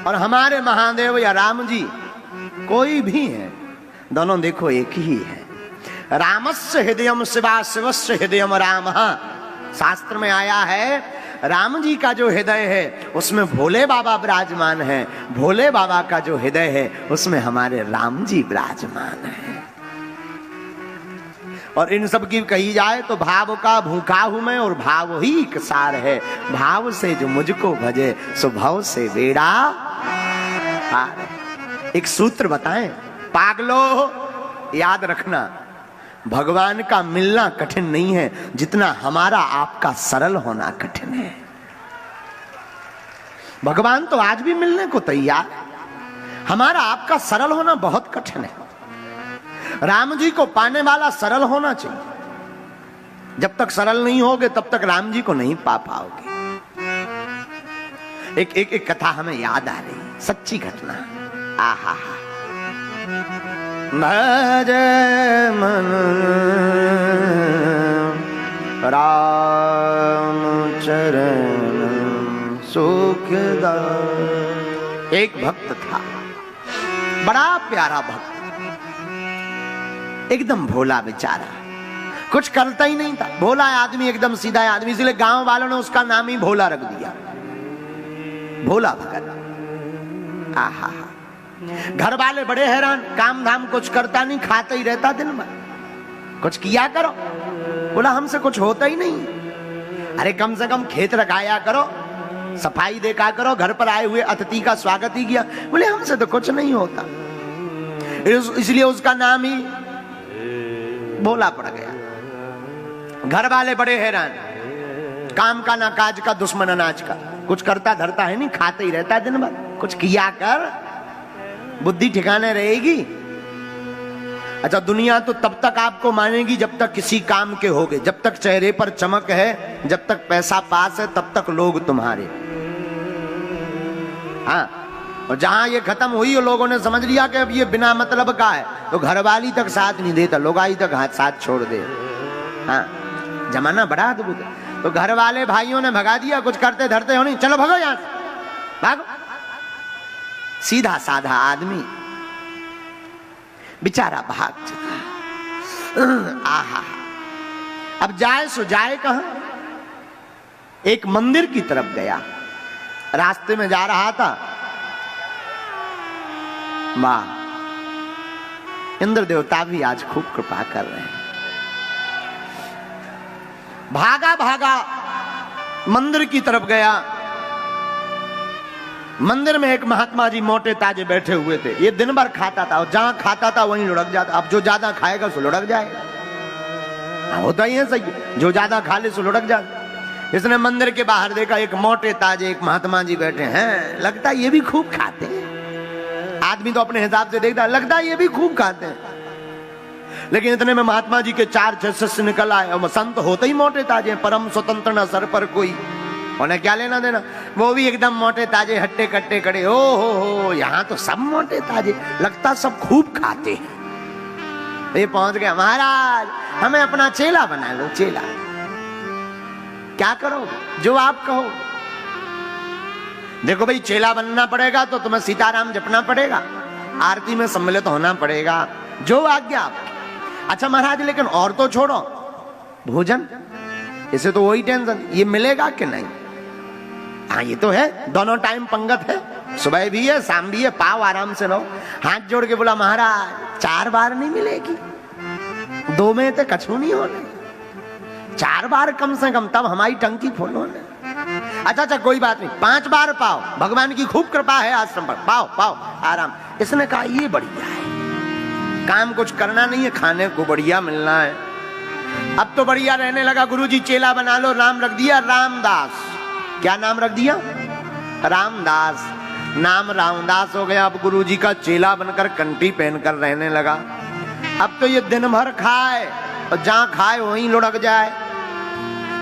और हमारे महादेव या राम जी कोई भी है, दोनों देखो एक ही है। रामस्य हृदयम शिवा, शिवस्य हृदयम राम। शास्त्र में आया है राम जी का जो हृदय है उसमें भोले बाबा विराजमान है, भोले बाबा का जो हृदय है उसमें हमारे राम जी विराजमान है। और इन सब की कही जाए तो भाव का भूखा हूं मैं और भाव ही एक सार है। भाव से जो मुझको भजे सो भाव से बेड़ा पार। एक सूत्र बताएं पागलो, याद रखना भगवान का मिलना कठिन नहीं है जितना हमारा आपका सरल होना कठिन है। भगवान तो आज भी मिलने को तैयार है, हमारा आपका सरल होना बहुत कठिन है। राम जी को पाने वाला सरल होना चाहिए। जब तक सरल नहीं होगे तब तक राम जी को नहीं पा पाओगे। एक कथा हमें याद आ रही, सच्ची घटना। आहा भज मन राम चरण सुखदायक। एक भक्त था, बड़ा प्यारा भक्त, एकदम भोला बेचारा, कुछ करता ही नहीं था। भोला आदमी, एकदम सीधा आदमी, इसलिए गांव वालों ने उसका नाम ही भोला रख दिया, भोला भगत। आहा घर वाले बड़े हैरान, काम धाम कुछ करता नहीं, खाता ही रहता दिन भर। कुछ किया करो, बोला हमसे कुछ होता ही नहीं। अरे कम से कम खेत रखाया करो, सफाई देखा करो, घर पर आए हुए अतिथि का स्वागत ही किया। बोले हमसे तो कुछ नहीं होता, इसलिए उसका नाम ही भोला पड़ गया। घर वाले बड़े हैरान, काम का ना काज का, दुश्मन अनाज का, कुछ करता धरता है नहीं, खाते ही रहता दिन भर। कुछ किया कर, बुद्धि ठिकाने रहेगी। अच्छा दुनिया तो तब तक आपको मानेगी जब तक किसी काम के होगे, जब तक चेहरे पर चमक है, जब तक पैसा पास है, तब तक लोग तुम्हारे। हाँ, और जहां ये खत्म हुई और लोगों ने समझ लिया कि अब ये बिना मतलब का है, तो घरवाली तक साथ नहीं देता, लोगाई तक हाथ साथ छोड़ दे। हाँ, जमाना बड़ा अद्भुत है। तो घर वाले भाइयों ने भगा दिया, कुछ करते धरते हो नहीं, चलो भगो यहां से, भागो। सीधा साधा आदमी बेचारा भाग चला। आहा, अब जाए सो जाए कहां? एक मंदिर की तरफ गया, रास्ते में जा रहा था। वाह, इंद्र देवता भी आज खूब कृपा कर रहे हैं। भागा भागा मंदिर की तरफ गया। मंदिर में एक महात्मा जी मोटे ताजे बैठे हुए थे। ये दिन भर खाता था और जहां खाता था वहीं लुढ़क जाता। अब जो ज्यादा खाएगा सो लुढ़क जाएगा, होता ही है सही, जो ज्यादा खा ले सो लुढ़क जाता। इसने मंदिर के बाहर देखा, एक मोटे ताजे एक महात्मा जी बैठे हैं, लगता है ये भी खूब खाते हैं। आदमी तो अपने हिसाब से देखता है, लगता है ये भी खूब खाते हैं। लेकिन इतने में महात्मा जी के 4-6 शिष्य निकल आए। और संत होते ही मोटे ताजे, परम स्वतंत्र न सर पर कोई, उन्हें क्या लेना देना। वो भी एकदम मोटे ताजे, हट्टे कट्टे खड़े। ओ हो, यहाँ तो सब मोटे ताजे, लगता सब खूब खाते हैं। ये पहुंच गया, महाराज हमें अपना चेला बना लो। चेला क्या करो, जो आप कहो। देखो भाई, चेला बनना पड़ेगा तो तुम्हें सीताराम जपना पड़ेगा, आरती में सम्मिलित होना पड़ेगा, जो आज्ञा आपकी। अच्छा महाराज, लेकिन और तो छोड़ो, भोजन, इसे तो वही टेंशन, ये मिलेगा कि नहीं? हाँ ये तो है, दोनों टाइम पंगत है, सुबह भी है शाम भी है, पाओ आराम से रहो। हाथ जोड़ के बोला, महाराज 4 बार नहीं मिलेगी, 2 में तो कछू नहीं होने, 4 बार कम से कम, तब हमारी टंकी फुल होने। अच्छा कोई बात नहीं, 5 बार पाओ, भगवान की खूब कृपा है आश्रम पर, पाओ पाओ आराम। इसने कहा ये बढ़िया है, काम कुछ करना नहीं है, खाने को बढ़िया मिलना है। अब तो बढ़िया रहने लगा। गुरुजी चेला बना लो, नाम रख दिया रामदास। क्या नाम रख दिया? रामदास। नाम रामदास हो गया। अब गुरुजी का चेला बनकर कंठी पहनकर रहने लगा। अब तो ये दिन भर खाए और जहां खाए वहीं लुढ़क जाए।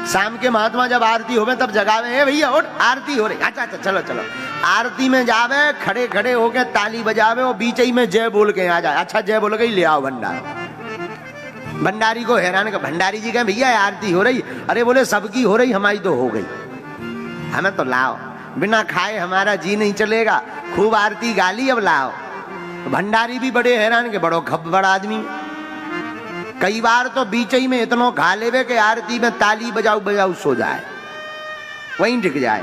शाम के महात्मा जब आरती होवे तब जगावे, ए भैया उठ, आरती हो रही। अच्छा चलो चलो। आरती में जावे, खड़े खड़े होके ताली बजावे और बीच ही में जय बोल के आ जाए। अच्छा जय बोल गई, ले आओ भंडार। भंडारी को हैरान कर, भंडारी जी कहे भैया आरती हो रही। अरे बोले सबकी हो रही, हमारी तो हो गई, हमें तो लाओ। बिना खाए हमारा जी नहीं चलेगा, खूब आरती गाली अब लाओ। भंडारी भी बड़े हैरान के बड़ो खब्बड़ आदमी, कई बार तो बीच ही में इतनो खा लेवे के आरती में ताली बजाऊ बजाऊ सो जाए, वहीं टिक जाए।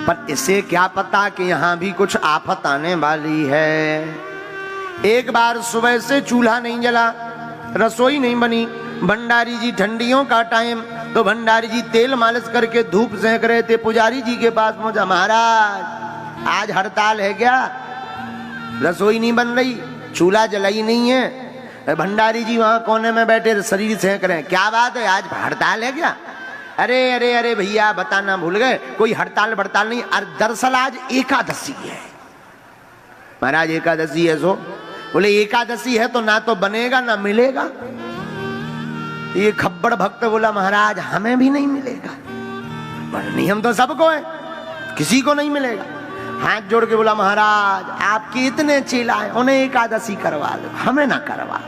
पर इसे क्या पता कि यहां भी कुछ आफत आने वाली है। एक बार सुबह से चूल्हा नहीं जला, रसोई नहीं बनी, भंडारी जी ठंडियों का टाइम, तो भंडारी जी तेल मालिश करके धूप सेंक रहे थे। पुजारी जी के पास पहुंचा, महाराज आज हड़ताल है क्या, रसोई नहीं बन रही, चूल्हा जलाई नहीं है। भंडारी जी वहां कोने में बैठे शरीर सेंक रहे हैं। क्या बात है, आज हड़ताल है क्या? अरे अरे अरे भैया बताना भूल गए, कोई हड़ताल बड़ताल नहीं, दरअसल आज एकादशी है। महाराज एकादशी है सो? बोले एकादशी है तो ना तो बनेगा ना मिलेगा। ये खब्बड़ भक्त बोला महाराज हमें भी नहीं मिलेगा, नियम तो सबको है, किसी को नहीं मिलेगा। हाथ जोड़ के बोला महाराज आपके इतने चेला हैं, उन्हें एकादशी करवा दो, हमें ना करवा।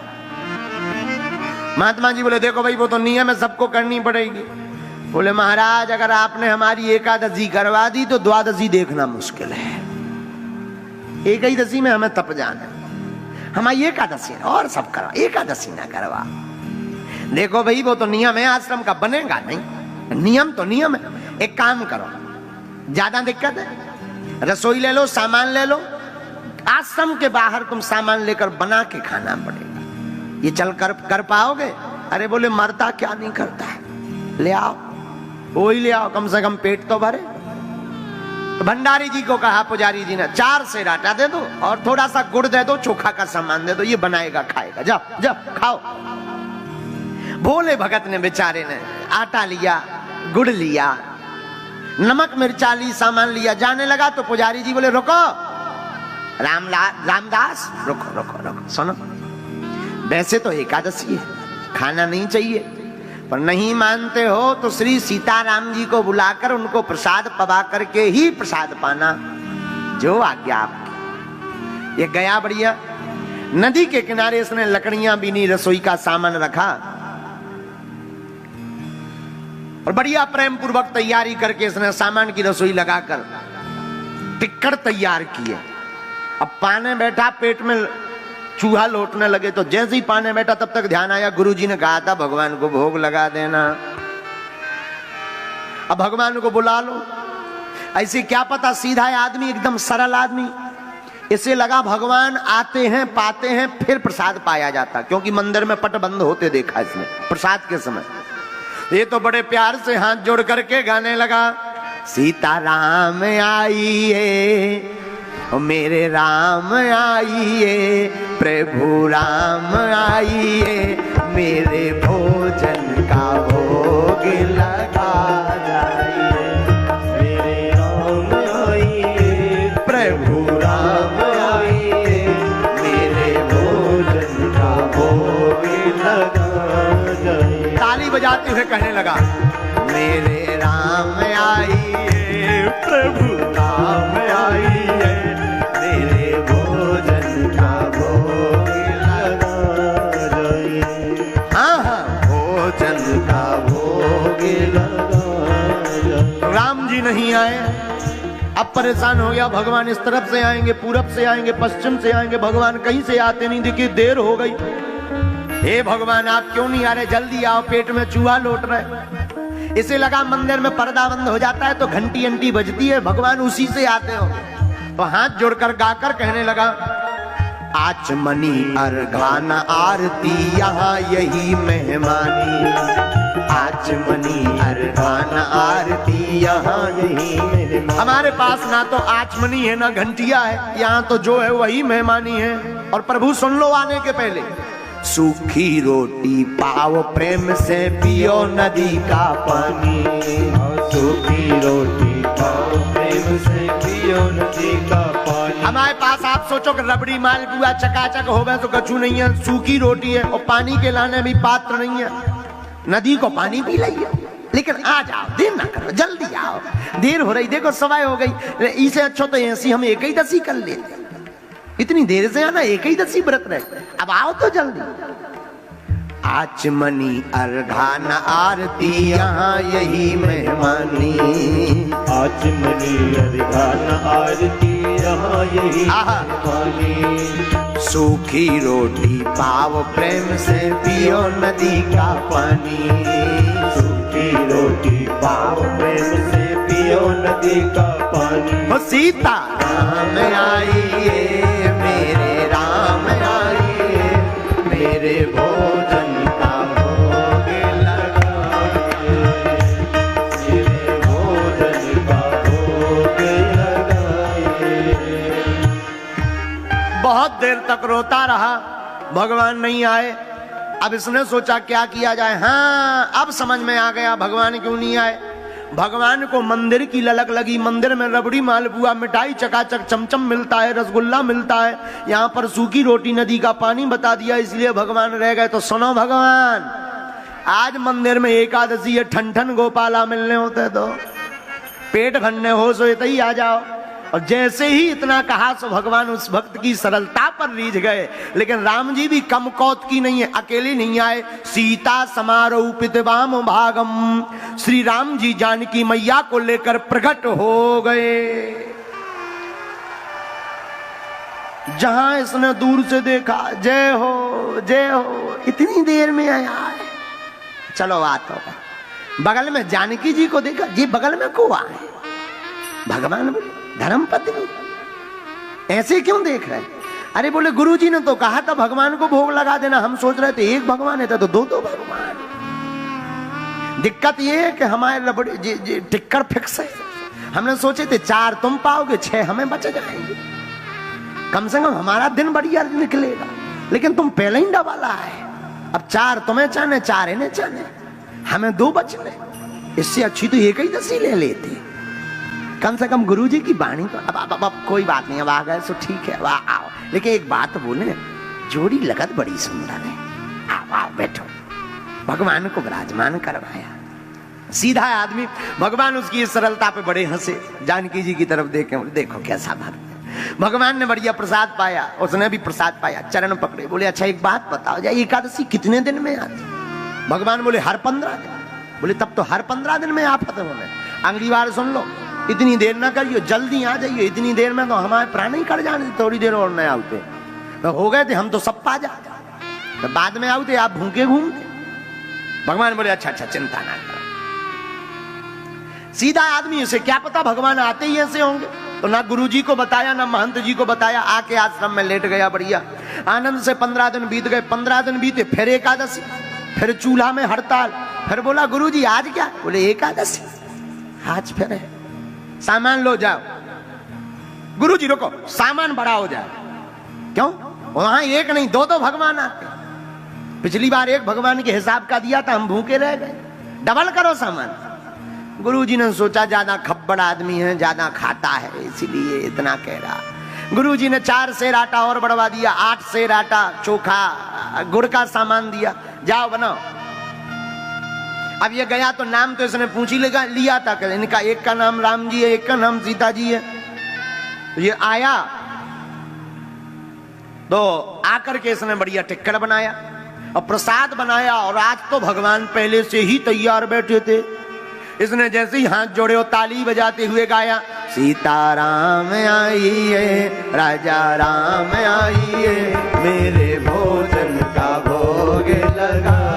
महात्मा जी बोले देखो भाई वो तो नियम है, सबको करनी पड़ेगी। बोले महाराज अगर आपने हमारी एकादशी करवा दी तो द्वादशी देखना मुश्किल है, एक ही दशी में हमें तप जाना, हमारी एकादशी और सब करवा, एकादशी ना करवा। देखो भाई वो तो नियम है आश्रम का, बनेगा नहीं, नियम तो नियम है। एक काम करो, ज्यादा दिक्कत है, रसोई ले लो, सामान ले लो, आश्रम के बाहर तुम सामान लेकर बना के खाना पड़ेगा। ये चल कर पाओगे? अरे बोले मरता क्या नहीं करता है, ले आओ, वही ले आओ, कम से कम पेट तो भरे। तो भंडारी जी को कहा पुजारी जी ने 4 सेर आटा दे दो और थोड़ा सा गुड़ दे दो, चोखा का सामान दे दो, ये बनाएगा खाएगा, जाओ जाओ खाओ। भोले भगत ने बेचारे ने आटा लिया, गुड़ लिया, नमक मिर्चा ली, सामान लिया, जाने लगा तो पुजारी जी बोले रुको रामदास, रुको रुको रुको, सुनो वैसे तो एकादशी है, खाना नहीं चाहिए, पर नहीं मानते हो तो श्री सीताराम जी को बुलाकर उनको प्रसाद पवा करके ही प्रसाद पाना, जो आज्ञा आपकी। ये गया बढ़िया, नदी के किनारे इसने लकड़ियां बीनी, रसोई का सामान रखा और बढ़िया प्रेम पूर्वक तैयारी करके इसने सामान की रसोई लगाकर टिक्कड़ तैयार किए। अब पाने बैठा, पेट में चूहा लौटने लगे, तो जैसे ही पाने बैठा तब तक ध्यान आया गुरुजी ने कहा था भगवान को भोग लगा देना, अब भगवान को बुला लो। ऐसे क्या पता सीधा आदमी, एकदम सरल आदमी, इसे लगा भगवान आते हैं पाते हैं फिर प्रसाद पाया जाता, क्योंकि मंदिर में पट बंद होते देखा इसने प्रसाद के समय। ये तो बड़े प्यार से हाथ जोड़ करके गाने लगा, सीताराम आइए मेरे राम आइए, प्रभु राम आइए, मेरे भोजन का भोग लगा जाइए, मेरे राम आइए, प्रभु राम आइए, मेरे भोजन का भोग लगा जाइए। ताली बजाते हुए कहने लगा, मेरे राम आइए, प्रभु राम आइए, राम जी नहीं आए। अब परेशान हो गया, भगवान इस तरफ से आएंगे, पूरब से आएंगे, पश्चिम से आएंगे, भगवान कहीं से आते नहीं, देखिए देर हो गई। हे भगवान आप क्यों नहीं आ रहे, जल्दी आओ, पेट में चूहा लौट रहे। इसे लगा मंदिर में पर्दा बंद हो जाता है तो घंटी अंटी बजती है, भगवान उसी से आते हो। तो हाथ जोड़कर गाकर कहने लगा, आचमनी अर्घान आरती यहाँ यही मेहमानी, आचमनी अर्घान आरती यहाँ यही मेहमानी। हमारे पास ना तो आचमनी है ना घंटिया है, यहाँ तो जो है वही मेहमानी है। और प्रभु सुन लो आने के पहले, सूखी रोटी पाओ प्रेम से पियो नदी का पानी, सूखी रोटी पाओ प्रेम से पियो नदी का पानी। हमारे पास आप सोचो कि रबड़ी मालपुआ चकाचक हो गए तो कछु नहीं है, सूखी रोटी है और पानी के लाने भी पात्र नहीं है, नदी को पानी पी लिया। लेकिन आ जाओ, देर ना करो, जल्दी आओ, देर हो रही, देखो सवाई हो गई, इसे अच्छा तो ऐसी हम एक ही दसी कर लेते, इतनी देर से आना, एक ही दसी व्रत रहे, अब आओ तो जल्दी। आचमनी अर्घान आरती यहाँ यही मेहमानी, आचमनी अर्घान आरती यहाँ यही मेहमानी। सूखी रोटी पाव प्रेम से पियो नदी का पानी, सूखी रोटी पाव प्रेम से पियो नदी का पानी। हो सीता राम आइए मेरे राम आइए, मेरे भोजन का भोग लगाइए, मेरे भोजन का भोग लगाइए। बहुत देर तक रोता रहा, भगवान नहीं आए। अब इसने सोचा क्या किया जाए। हाँ, अब समझ में आ गया भगवान क्यों नहीं आए। भगवान को मंदिर की ललक लगी, मंदिर में रबड़ी मालपुआ मिठाई चकाचक चमचम मिलता है, रसगुल्ला मिलता है, यहाँ पर सूखी रोटी नदी का पानी बता दिया, इसलिए भगवान रह गए। तो सुनो भगवान, आज मंदिर में एकादशी है, ठन ठन गोपाला मिलने होते तो पेट भरने हो सो ही आ जाओ। और जैसे ही इतना कहा सो भगवान उस भक्त की सरलता पर रीझ गए। लेकिन राम जी भी कम कौत की नहीं है, अकेले नहीं आए। सीता समारोपित वाम भागम, श्री राम जी जानकी मैया को लेकर प्रकट हो गए। जहां इसने दूर से देखा, जय हो जय हो, इतनी देर में आया है, चलो बात होगा। बगल में जानकी जी को देखा, जी बगल में को आए। भगवान बोले धर्म पत्नी ऐसे क्यों देख रहे? अरे बोले गुरुजी ने तो कहा था भगवान को भोग लगा देना, हम सोच रहे थे एक भगवान है तो दो भगवान। दिक्कत ये है कि हमारे रबड़ी टिक्कर फिक्स है। हमने सोचे थे 4 तुम पाओगे, 6 हमें बच जाएंगे, कम से कम हमारा दिन बढ़िया निकलेगा। लेकिन तुम पहले ही डबाला है, अब 4 तुम्हें चाहने 4 इन्हें चाहने, हमें 2 बचने। इससे अच्छी तो एक ही दसी ले लेते, कम से कम गुरुजी की वाणी तो। अब कोई बात नहीं, अब आ गए सो ठीक है, वाह आओ। लेकिन एक बात बोले, जोड़ी लगत बड़ी सुंदर है, आओ आओ बैठो। भगवान को विराजमान करवाया, सीधा आदमी। भगवान उसकी इस सरलता पे बड़े हंसे, जानकी जी की तरफ देखे, देखो कैसा भक्त। भगवान ने बढ़िया प्रसाद पाया, उसने भी प्रसाद पाया, चरण पकड़े, बोले अच्छा एक बात बताओ, जाए एकादशी कितने दिन में आती? भगवान बोले हर 15 दिन। बोले तब तो हर 15 दिन में आफत होने। अगली बार सुन लो, इतनी देर ना करियो, जल्दी आ जाइए, इतनी देर में तो हमारे प्राण ही कट जाने, थोड़ी देर और नहीं आते तो हो गए थे हम तो सब पा जाते, तो बाद में आते आप भूखे घूमते। भगवान बोले अच्छा अच्छा चिंता ना करो। सीधा आदमी, उसे क्या पता भगवान आते ही ऐसे होंगे। तो ना गुरुजी को बताया ना महंत जी को बताया, आके आश्रम में लेट गया बढ़िया आनंद से। 15 दिन बीत गए, 15 दिन बीते, फिर एकादशी, फिर चूल्हा में हड़ताल। फिर बोला गुरुजी आज क्या? बोले एकादशी, आज फिर है, सामान लो जाओ। गुरुजी रुको, सामान बड़ा हो जाए। क्यों? वहां एक नहीं 2 भगवान आते। पिछली बार एक भगवान के हिसाब का दिया था, हम भूखे रह गए, डबल करो सामान। गुरुजी ने सोचा ज्यादा खब्बड़ आदमी है, ज्यादा खाता है, इसीलिए इतना कह रहा। गुरुजी ने 4 सेर आटा और बढ़वा दिया, 8 सेर आटा, चोखा, गुड़ का सामान दिया, जाओ बनाओ। अब ये गया तो नाम तो इसने पूछ ही लिया था कि इनका एक का नाम राम जी है, एक का नाम सीता जी है। तो ये आया तो आकर के इसने बढ़िया टिक्कर बनाया और प्रसाद बनाया। और आज तो भगवान पहले से ही तैयार बैठे थे। इसने जैसे ही हाथ जोड़े और ताली बजाते हुए गाया, सीताराम आइए, राजा राम आइए, मेरे भोजन का भोग लगाए।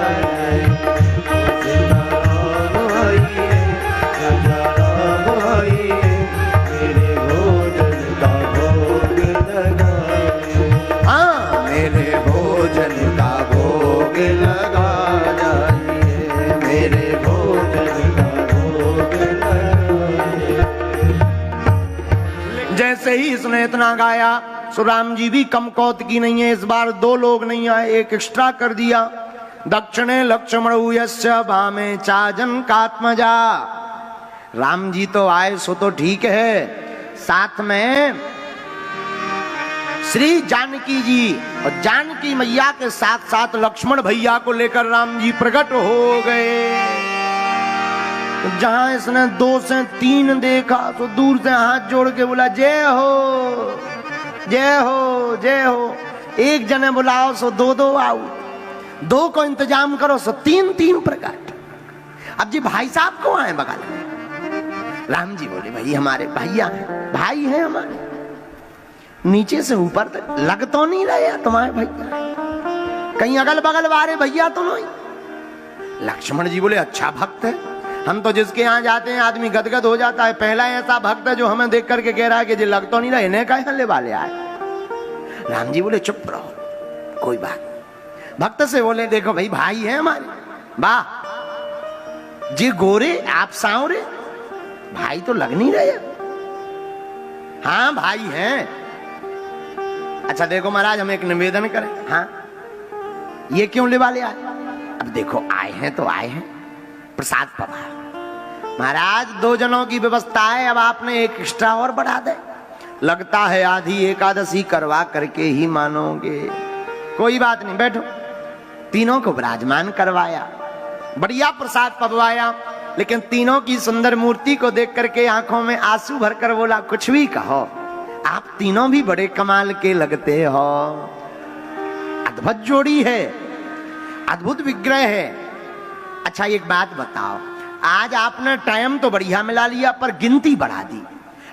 जैसे ही इसने इतना गाया, सो राम जी भी कम कौत की नहीं है। इस बार 2 लोग नहीं आए, एक एक्स्ट्रा कर दिया। दक्षिणे लक्ष्मण यस्य भामे चाजन कात्मजा। राम जी तो आए सो तो ठीक है, साथ में श्री जानकी जी और जानकी मैया के साथ साथ लक्ष्मण भैया को लेकर राम जी प्रकट हो गए। जहां इसने 2 से 3 देखा तो दूर से हाथ जोड़ के बोला जय हो जय हो जय हो। एक जने बुलाओ सो 2 आओ, दो को इंतजाम करो सो तीन तीन प्रकट। अब जी भाई साहब को आए बगल में, राम जी बोले भाई हमारे भैया हैं, भाई हैं हमारे, नीचे से ऊपर तक लग तो नहीं रहे तुम्हारे भैया, कहीं अगल बगल वाले भैया तो नहीं। लक्ष्मण जी बोले अच्छा भक्त है, हम तो जिसके यहाँ जाते हैं आदमी गदगद हो जाता है, पहला ऐसा भक्त है जो हमें देख करके कह रहा है कि जी लग तो नहीं रहा, इन्हें कहे हल्ले वाले आए। राम जी बोले चुप रहो, कोई बात। भक्त से बोले देखो भाई भाई है हमारे, वाह जी गोरे आप सांवरे, भाई तो लग नहीं रहे। हाँ भाई हैं। अच्छा देखो महाराज हम एक निवेदन करें, हाँ ये क्यों ले वाले आए? अब देखो आए हैं तो आए हैं, प्रसाद पवार महाराज, 2 जनों की व्यवस्था है, अब आपने एक एक्स्ट्रा और बढ़ा दे, लगता है आधी एकादशी करवा करके ही मानोगे। कोई बात नहीं बैठो, तीनों को विराजमान करवाया, बढ़िया प्रसाद पवाया, लेकिन तीनों की सुंदर मूर्ति को देख करके आंखों में आंसू भरकर बोला कुछ भी कहो, आप तीनों भी बड़े कमाल के लगते हो, अद्भुत जोड़ी है, अद्भुत विग्रह है। अच्छा एक बात बताओ, आज आपने टाइम तो बढ़िया मिला लिया पर गिनती बढ़ा दी,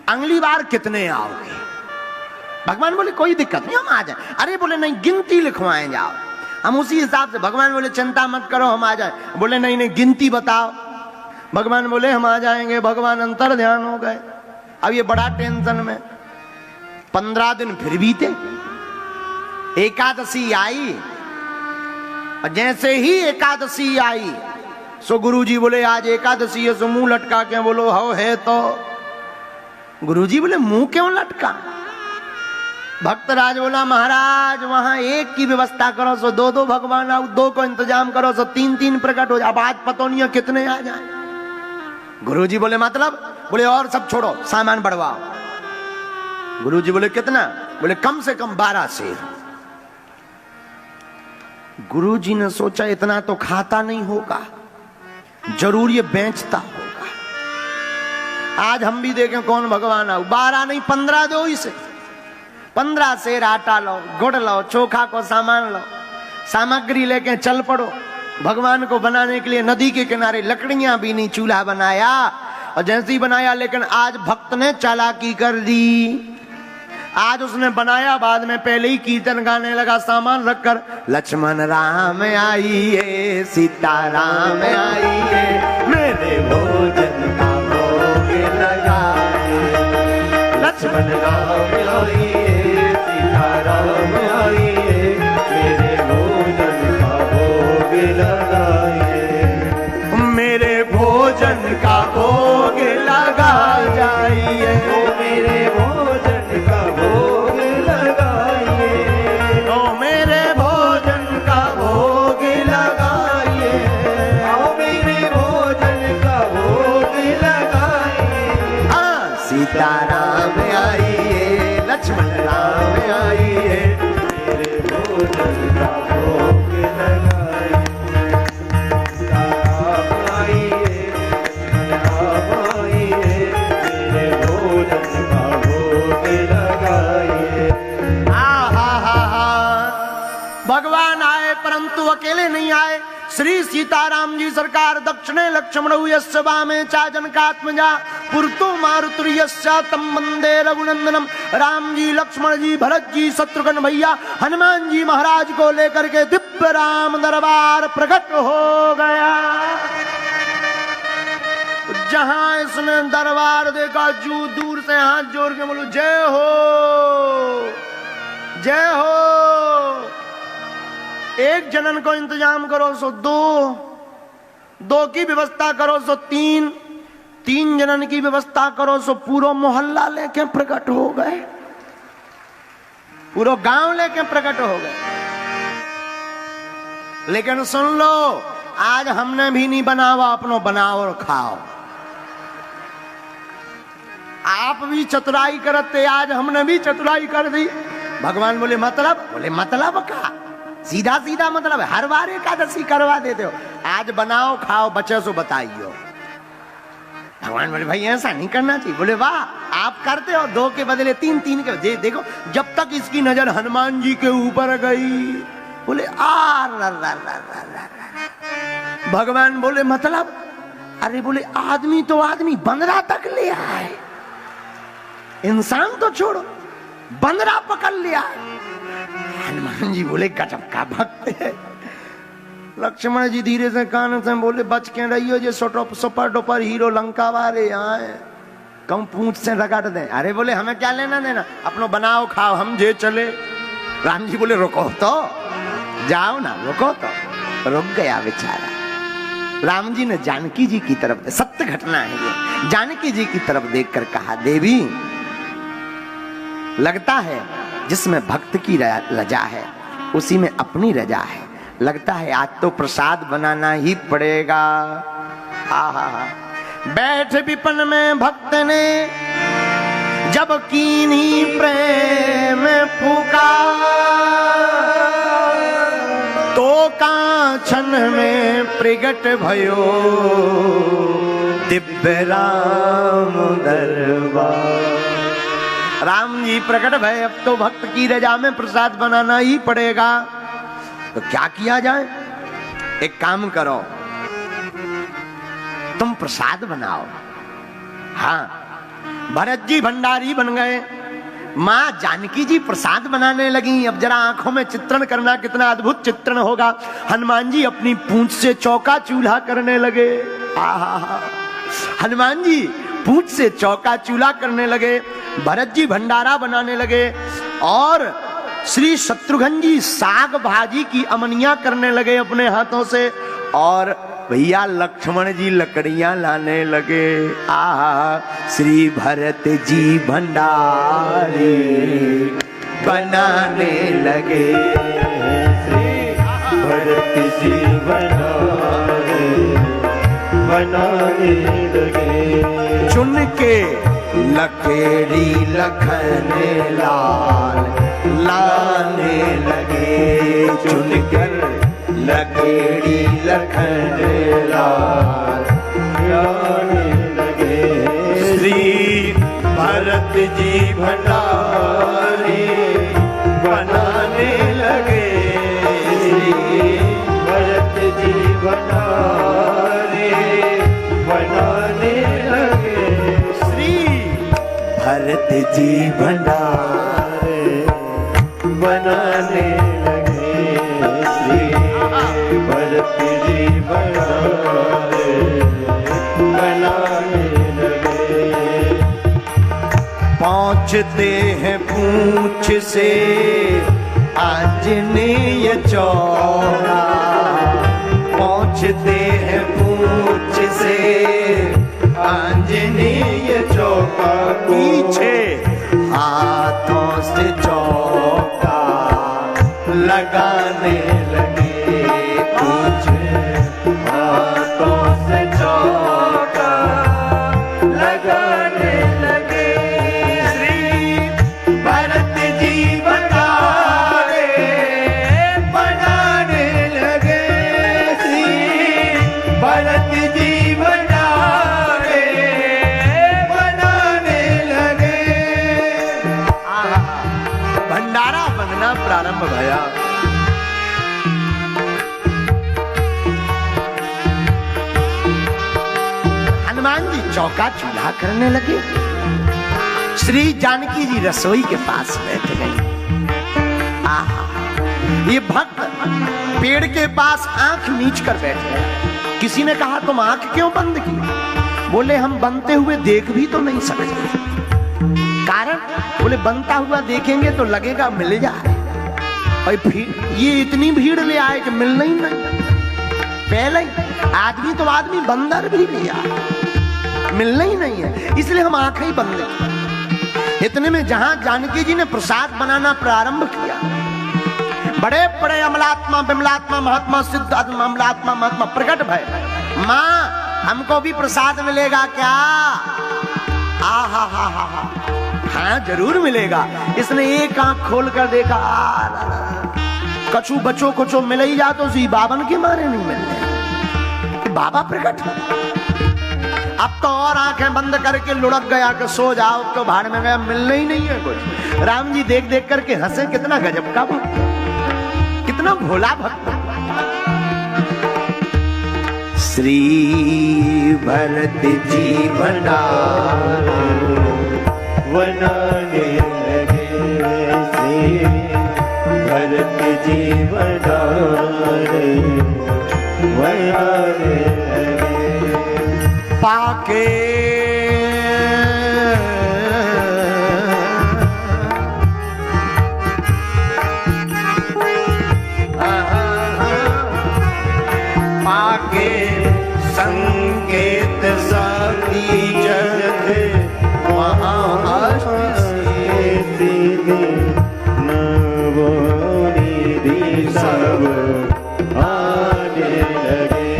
अगली बार कितने आओगे? भगवान बोले कोई दिक्कत नहीं हम आ जाए। अरे बोले नहीं गिनती लिखवाएं जाओ, हम उसी हिसाब से। भगवान बोले चिंता मत करो हम आ जाए। बोले नहीं नहीं गिनती बताओ। भगवान बोले हम आ जाएंगे। भगवान अंतर ध्यान हो गए, अब ये बड़ा टेंशन में। 15 दिन फिर बीते, एकादशी आई, और जैसे ही एकादशी आई सो गुरुजी बोले आज एकादशी है, सो मुंह लटका के बोलो हो है तो। गुरुजी बोले मुंह क्यों लटका? भक्तराज बोला महाराज वहां एक की व्यवस्था करो सो 2-2 भगवान आओ, 2 को इंतजाम करो सो 3-3 प्रकट हो जाए, अब आज पता नहीं है कितने आ जाए। गुरुजी बोले मतलब? बोले और सब छोड़ो सामान बढ़वाओ। गुरुजी बोले कितना? बोले कम से कम 12 शेर। गुरुजी ने सोचा इतना तो खाता नहीं होगा, जरूर ये बेचता होगा, आज हम भी देखें कौन भगवान आओ। 12 नहीं 15 दो इसे। 15 शेर आटा लो, गुड़ लो, चोखा को सामान लो, सामग्री लेके चल पड़ो। भगवान को बनाने के लिए नदी के किनारे लकड़ियां भी नहीं, चूल्हा बनाया, और जैसे ही बनाया लेकिन आज भक्त ने चालाकी कर दी। आज उसने बनाया, बाद में पहले ही कीर्तन गाने लगा सामान रखकर, लक्ष्मण राम आइए, सीता राम आइए, मेरे भोजन का भोग लगाए। लक्ष्मण राम आइए, सीता राम आइए, मेरे भोजन का भोग लगाइए, मेरे भोजन का भोग लगा जाइए, मेरे भोजन का भोग लगाइए, ओ मेरे भोजन का भोग लगाइए, ओ मेरे भोजन का भोग लगाइए। हाँ सीताराम आइए, लक्ष्मण राम आइए, मेरे भोजन का भोग लगाइए। सीताराम आइए, लक्ष्मण राम आइए, मेरे भोजन का भोग लगाइए। भगवान आए परंतु अकेले नहीं आए। श्री सीताराम जी सरकार दक्षिणे लक्ष्मण यस्य वामे चा जनकात्मजा पुरतो मारुतुर्यस्य तम वंदे रघुनंदनम। राम जी, लक्ष्मण जी, भरत जी, शत्रुघ्न भैया, हनुमान जी महाराज को लेकर के दिव्य राम दरबार प्रकट हो गया। जहां इसने दरबार देखा, जू दूर से हाथ जोड़ के बोलो जय हो, जय हो। एक जनन को इंतजाम करो सो 2, 2 की व्यवस्था करो सो 3, 3 जनन की व्यवस्था करो सो पूरा मोहल्ला लेके प्रकट हो गए, पूरा गांव लेके प्रकट हो गए। लेकिन सुन लो, आज हमने भी नहीं बनावा, अपनो बनाओ और खाओ। आप भी चतुराई करते, आज हमने भी चतुराई कर दी। भगवान बोले मतलब? बोले मतलब का सीधा सीधा मतलब है, हर बार एकादशी करवा देते हो, आज बनाओ खाओ, बचे सो बताइयो। भगवान बोले भाई ऐसा नहीं करना चाहिए। बोले वाह आप करते हो, 2 के बदले 3, 3 के। देखो जब तक इसकी नजर हनुमान जी के ऊपर गई, बोले आ रा रा रा रा रा। भगवान बोले मतलब? अरे बोले आदमी तो आदमी बंदरा तक ले आए, इंसान तो छोड़ो बंदरा पकड़ लिया। हनुमान जी बोले गजब का भक्त है। लक्ष्मण जी धीरे से कान से बोले बच के रहियो जो सुपर डुपर हीरो लंका वाले आए, कम पूंछ से रगड़ दे। अरे बोले हमें क्या लेना देना, अपनो बनाओ खाओ हम जे चले। राम जी बोले रुको तो, जाओ ना, रुको तो। रुक गया बेचारा। राम जी ने जानकी जी की तरफ, सत्य घटना है ये, जानकी जी की तरफ देखकर कहा देवी लगता है जिसमें भक्त की रजा है उसी में अपनी रजा है, लगता है आज तो प्रसाद बनाना ही पड़ेगा। आहा, बैठ विपन में भक्त ने जब कीनी प्रेम फूका, तो कांचन में प्रगट भयो दिव्य राम दरबार। राम जी प्रकट भय, अब तो भक्त की रजा में प्रसाद बनाना ही पड़ेगा। तो क्या किया जाए? एक काम करो, तुम प्रसाद बनाओ। हाँ, भरत जी भंडारी बन गए, मां जानकी जी प्रसाद बनाने लगी। अब जरा आंखों में चित्रण करना, कितना अद्भुत चित्रण होगा। हनुमान जी अपनी पूंछ से चौका चूल्हा करने लगे। आहा, हनुमान जी पूंछ से चौका चूल्हा करने लगे, भरत जी भंडारा बनाने लगे, और श्री शत्रुघ्न जी साग भाजी की अमनिया करने लगे अपने हाथों से, और भैया लक्ष्मण जी लकड़ियां लाने लगे। आहा, श्री भरत जी भंडारे बनाने लगे, श्री भरत जी भंडारे बनाने लगे। चुन के लकेड़ी लखन लाल लाने लगे, चुनकर लकेड़ी लखन लाल लाने लगे। श्री भरत जी भंडारे बनाने लगे, श्री भरत जी भंडारे बनाने लगे। श्री भरत जी भंडारे बनाने लगे, श्री भरत जी भंडारे बनाने लगे। पहुंचते हैं पूंछ से आंजनेय चौरा, पहुंचते हैं पूंछ से आंजनेय चौका, पीछे हाथों से चौका लगाने लगे, पीछे हाथों से चौका लगाने लगे। श्री भरत जी भंडारे बनाने लगे, श्री भरत जी भंडारे बनाने लगे। आहा, भंडारा बनना प्रारंभ भया। हनुमान जी चौका चूल्हा करने लगे, श्री जानकी जी रसोई के पास बैठ गई। आहा, ये भक्त पेड़ के पास आंख मीच कर बैठ गया। किसी ने कहा तुम आंख क्यों बंद की? बोले हम बनते हुए देख भी तो नहीं सकते। कारण? बोले बनता हुआ देखेंगे तो लगेगा मिल जाए, और ये इतनी भीड़ ले आए कि मिलना ही नहीं। पहले आदमी तो आदमी, बंदर भी ले आए, मिलना ही नहीं है, इसलिए हम आंखें ही बंद की। इतने में जहां जानकी जी ने प्रसाद बनाना प्रारंभ किया, बड़े बड़े अमलात्मा विमलात्मा महात्मा सिद्ध अमलात्मा महात्मा प्रकट भय। मां हमको भी प्रसाद मिलेगा क्या? आहा हा हा हा, हाँ जरूर मिलेगा। इसने एक आंख खोल कर देखा, कछु बचो कुछ मिल ही जा तो सी बाबन के मारे नहीं मिलने, बाबा प्रकट। अब तो और आंखें बंद करके लुढ़क गया कि सो जाओ, तो भाड़ में गया, मिलना ही नहीं है कुछ। राम जी देख देख करके हंसे, कितना गजब का भक्त, कितना कितना भोला भक्त। श्री भरत जी भंडार बनाने लगे, श्री भरत जी भंडार बनाने लगे। पाके पाके संकेत सती जगत नवोनिधि सब आने लगे,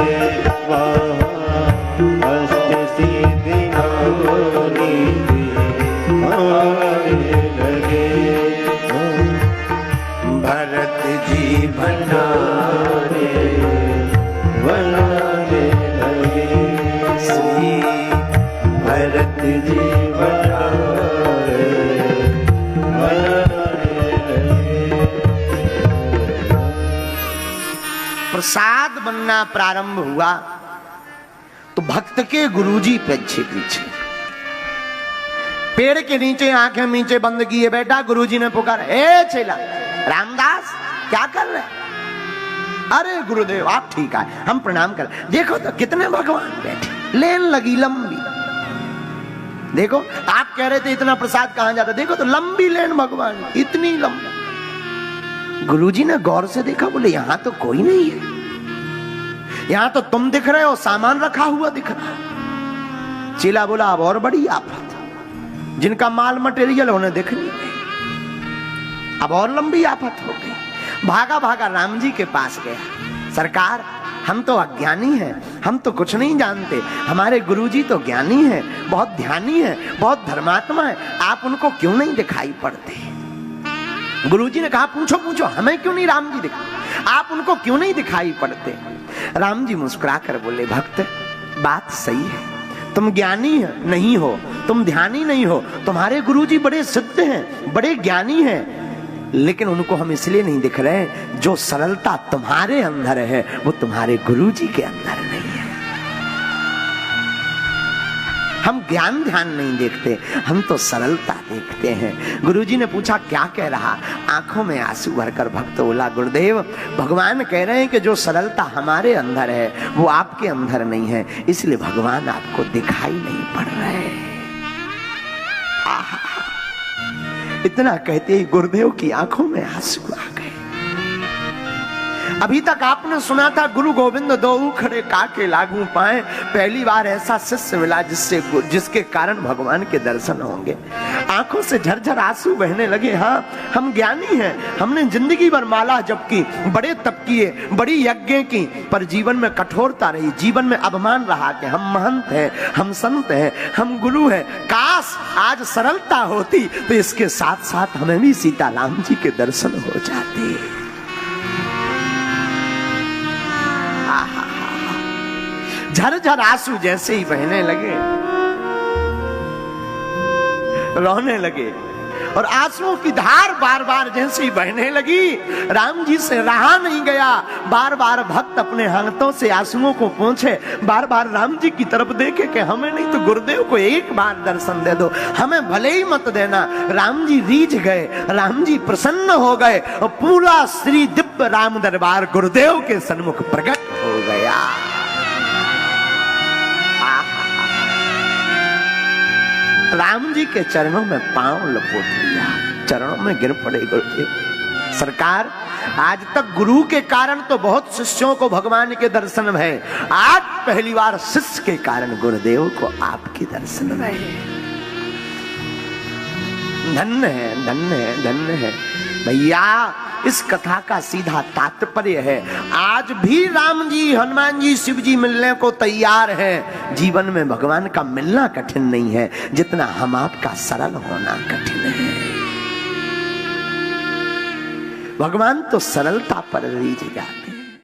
वहाँ अष्ट सिद्धि नवोनिधि आने लगे। भरत जी भंडारे बनाने लगे, श्री भरत जी भंडारे बनाने लगे। प्रसाद बनना प्रारंभ हुआ तो भक्त के गुरुजी पीछे पीछे पेड़ के नीचे आंखें नीचे बंद किए बैठा। गुरुजी ने पुकारा, ए चेला रामदास क्या कर रहे? अरे गुरुदेव आप ठीक है, हम प्रणाम कर। देखो तो कितने भगवान बैठे, लेन लगी लंबी। देखो आप कह रहे थे इतना प्रसाद कहां जाता, देखो तो लंबी लेन भगवान, इतनी लंबी। गुरुजी ने गौर से देखा, बोले यहां तो कोई नहीं है, यहां तो तुम दिख रहे हो, सामान रखा हुआ दिख रहा। चेला बोला अब और बड़ी आफत, जिनका माल मटेरियल उन्हें दिख नहीं गई, अब और लंबी आफत हो गई। भागा भागा राम जी के पास गया। सरकार हम तो अज्ञानी हैं, हम तो कुछ नहीं जानते, हमारे गुरुजी तो ज्ञानी हैं, बहुत ध्यानी हैं, बहुत धर्मात्मा है, आप उनको क्यों नहीं दिखाई पड़ते? गुरुजी ने कहा पूछो पूछो, हमें क्यों नहीं राम जी दिखाई, आप उनको क्यों नहीं दिखाई पड़ते? राम जी मुस्कुरा कर बोले, भक्त बात सही है, तुम ज्ञानी नहीं हो, तुम ध्यानी नहीं हो, तुम्हारे गुरुजी बड़े सिद्ध हैं, बड़े ज्ञानी हैं, लेकिन उनको हम इसलिए नहीं दिख रहे, जो सरलता तुम्हारे अंदर है वो तुम्हारे गुरुजी के अंदर नहीं है। हम ज्ञान ध्यान नहीं देखते, हम तो सरलता देखते हैं। गुरुजी ने पूछा क्या कह रहा? आंखों में आंसू भरकर भक्त बोला, गुरुदेव भगवान कह रहे हैं कि जो सरलता हमारे अंदर है वो आपके अंदर नहीं है, इसलिए भगवान आपको दिखाई नहीं पड़ रहे। आहा, इतना कहते ही गुरुदेव की आंखों में आंसू आ गए। अभी तक आपने सुना था गुरु गोविंद दो खड़े काके लागू पाए, पहली बार ऐसा शिष्य मिला जिसके कारण भगवान के दर्शन होंगे। आंखों से झरझर आंसू बहने लगे। हाँ हम ज्ञानी हैं, हमने जिंदगी भर माला जप की, बड़े तप किए, बड़ी यज्ञ की, पर जीवन में कठोरता रही, जीवन में अभिमान रहा कि हम महंत हैं, हम संत हैं, हम गुरु हैं। काश आज सरलता होती तो इसके साथ साथ हमें भी सीताराम जी के दर्शन हो जाते। झरझर आंसू जैसे ही बहने लगे, रोने लगे, और आंसुओं की धार बार बार जैसे ही बहने लगी, राम जी से रहा नहीं गया। बार बार भक्त अपने हाथों से आंसुओं को पोंछे, बार बार राम जी की तरफ देखे कि हमें नहीं तो गुरुदेव को एक बार दर्शन दे दो, हमें भले ही मत देना। राम जी रीझ गए, राम जी प्रसन्न हो गए, और पूरा श्री दिव्य राम दरबार गुरुदेव के सन्मुख प्रकट हो गया। राम जी के चरणों में पांव लपोट लिया, चरणों में गिर पड़े। गुरुदेव सरकार, आज तक गुरु के कारण तो बहुत शिष्यों को भगवान के दर्शन भये, आज पहली बार शिष्य के कारण गुरुदेव को आपके दर्शन भये। धन्य है, धन्य है, धन्य है। भैया इस कथा का सीधा तात्पर्य है, आज भी राम जी, हनुमान जी, शिव जी मिलने को तैयार हैं। जीवन में भगवान का मिलना कठिन नहीं है, जितना हम आपका सरल होना कठिन है। भगवान तो सरलता पर रीझ जाते।